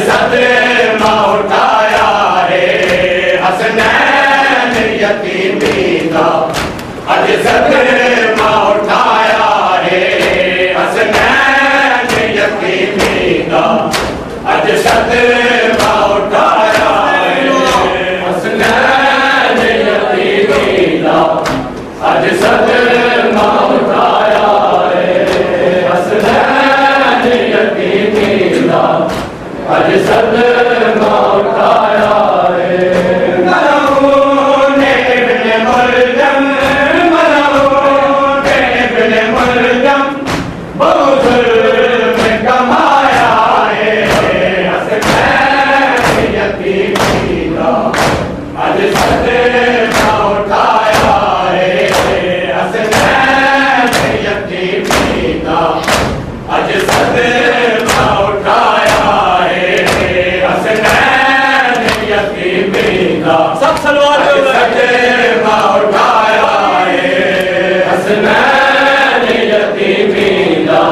सदमा उठाया है हसन हसनैन यतीमी दा अज सदमा उठाया है। हसनैन यतीमी दा अज सदमा उठाया है। हसनैन यतीमी दा अज सदमा उठाया है। हसनैन यतीमी दा अज सदमा उठाया है। मरहूम इब्न मुलजम, मरहूम इब्न मुलजम बहुत जुल्म कमाया है। हसनैन यतीमी दा अज सदमा उठाया है। हसनैन यतीमी दा अज सदमा उठाया है। हसनैन यतीमी दा सब सलवार सदमा उठाया है। हसनैन यतीमी दा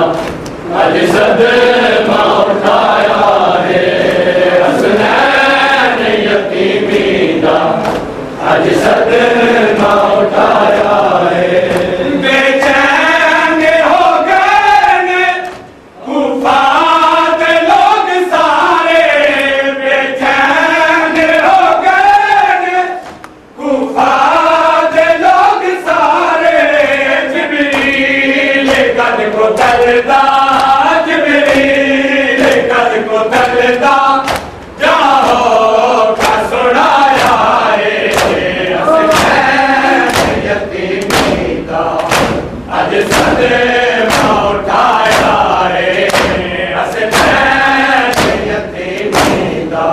अज सदमा उठाया है। हसनैन यतीमी दा अज सदमा उठाया है। बेचैन हो गए कूफा के लोग सारे, बेचैन हो गए कूफा के लोग सारे। जिब्रील कद को तलदा, जिब्रील कद को तलदा जाओ का सुनाया है। हसनैन यतीमी दा अज सदमा उठाया है। हसनैन यतीमी दा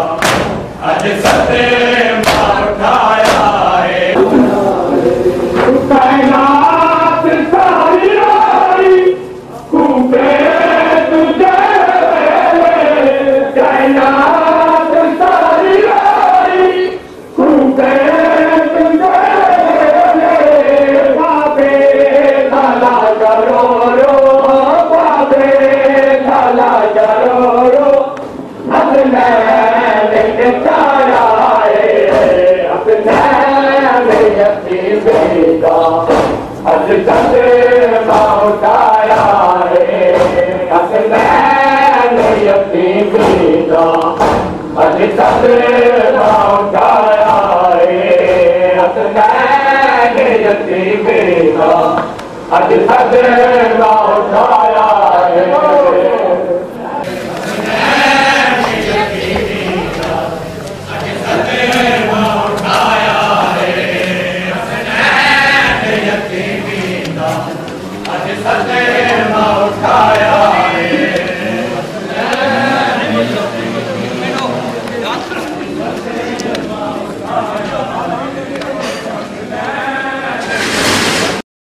अज सदमा उठाया है। कायनात सारी आई कूफे तुझे वेले, कायनात सारी आई कूफे तुझे वेले। बाबे लाला करो रो, बाबे लाला करो रो। हसनैन उठाया है। हसनैन यतीमी दा अज सदमा उठाया है। हसनैन यतीमी दा अज सदमा उठाया है। हसनैन यतीमी दा अज सदमा उठाया है।